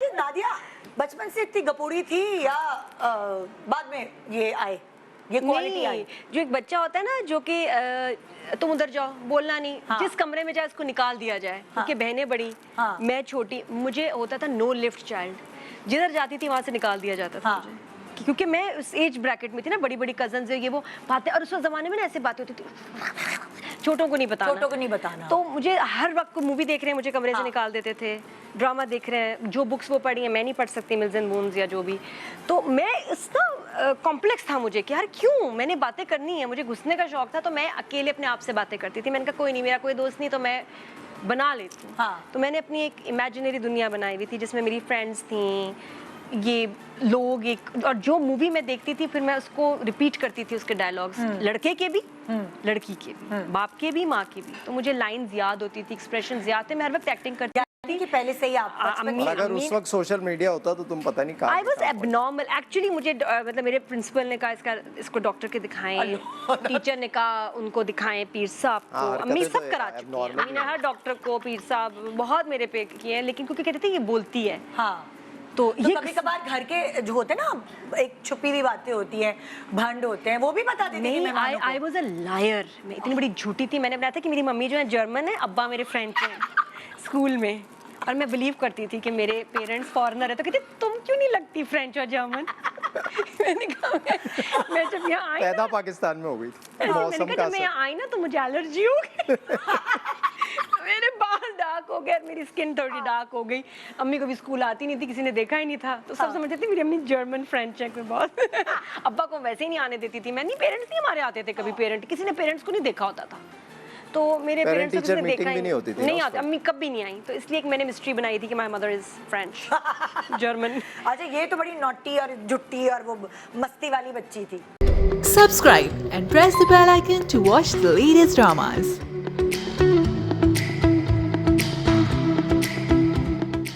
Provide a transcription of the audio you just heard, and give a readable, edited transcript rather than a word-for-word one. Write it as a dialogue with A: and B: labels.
A: ये नादिया बचपन से इतनी गपोड़ी थी या बाद में ये आए, ये क्वालिटी आई?
B: जो एक बच्चा होता है ना जो कि तुम उधर जाओ, बोलना नहीं,
A: हाँ।
B: जिस कमरे में जाए उसको निकाल दिया जाए, क्योंकि बहनें बड़ी,
A: हाँ।
B: मैं छोटी, मुझे होता था नो लिफ्ट चाइल्ड, जिधर जाती थी वहां से निकाल दिया जाता था
A: हाँ।
B: मुझे, क्योंकि मैं उस एज ब्रैकेट में थी ना, बड़ी बड़ी कजन्स ये वो बातें, और उस जमाने में ना ऐसे बातें होती थी, छोटों को नहीं बताना,
A: छोटों को नहीं बताना।
B: तो मुझे हर वक्त मूवी देख रहे हैं मुझे कमरे से
A: हाँ।
B: निकाल देते थे, ड्रामा देख रहे हैं, जो बुक्स वो पढ़ी हैं मैं नहीं पढ़ सकती, मिल्स एंड बोन्स या जो भी, तो मैं इसका कॉम्प्लेक्स था मुझे कि यार क्यों, मैंने बातें करनी है, मुझे घुसने का शौक था, तो मैं अकेले अपने आप से बातें करती थी। मैंने कहा कोई नहीं, मेरा कोई दोस्त नहीं तो मैं बना लेती हूँ।
A: हाँ।
B: तो मैंने अपनी एक इमेजिनरी दुनिया बनाई हुई थी जिसमें मेरी फ्रेंड्स थी, ये लोग, एक, और जो मूवी मैं देखती थी फिर मैं उसको रिपीट करती थी, उसके डायलॉग्स, लड़के के भी, लड़की के भी, बाप के भी, माँ के भी, तो मुझे लाइंस याद होती थी, एक्सप्रेशंस याद थे, मैं हर वक्त एक्टिंग करती
A: थी कि पहले से ही आप बचपन
B: अम्मी-
A: से-
C: और अगर उस वक्त सोशल मीडिया होता तो तुम पता नहीं कहाँ
B: आई वॉज
C: कहाँ
B: एबनॉर्मल एक्चुअली। मुझे मतलब मेरे प्रिंसिपल ने कहा इसको डॉक्टर के दिखाएं, टीचर ने कहा उनको दिखाएं, पीर साहब को,
C: हाँ,
B: अम्मी
C: हरकतें
B: सब
C: तो
B: करा चुकी हैं,
C: abnormal
B: अम्मी ने हर डॉक्टर को, पीर साहब बहुत मेरे पे किए हैं, लेकिन क्योंकि कहते थे ये बोलती है,
A: हाँ,
B: तो
A: तो
B: ये
A: कभी कभार घर के जो होते हैं ना, एक छुपी हुई बातें होती हैं, भंड होते हैं, वो भी बता देते हैं
B: नहीं,
A: मेहमानों को।
B: आई वॉज अ लायर, मैं इतनी बड़ी झूठी थी। मैंने बताया था कि मेरी मम्मी जो है जर्मन है, अब्बा मेरे फ्रेंच हैं स्कूल में, और मैं बिलीव करती थी कि मेरे पेरेंट्स फॉरेनर है, तो कहते तुम क्यों नहीं लगती फ्रेंच और जर्मन? मैंने कहा मैं जब यहाँ आई
C: पैदा पाकिस्तान में हो गई थी,
B: मैंने
C: मौसम
B: कहा
C: का
B: जब मैं
C: असर।
B: यहाँ आई ना तो मुझे एलर्जी हो गई। मेरे बाल डार्क हो गए, मेरी स्किन थोड़ी डार्क हो गई। अम्मी को भी स्कूल आती नहीं थी, किसी ने देखा ही नहीं था, तो सब समझते थे मेरी अम्मी जर्मन फ्रेंच है कोई बहुत। अब्बा को वैसे ही नहीं आने देती थी मैं, नहीं पेरेंट्स नहीं हमारे आते थे कभी, पेरेंट किसी ने पेरेंट्स को नहीं देखा होता था, तो मेरे
C: Parent
B: पेरेंट्स को
C: teacher
B: किसी ने देखा
C: meeting
B: ही
C: भी नहीं होती थी ना
B: नहीं
C: उस
B: आती, अम्मी कभी नहीं आई, तो इसलिए एक मैंने मिस्ट्री बनाई थी कि my mother is French German.
A: अच्छा, ये तो बड़ी नॉटी और जुट्टी और वो मस्ती वाली बच्ची थी।
D: Subscribe and press the bell icon to watch the latest dramas.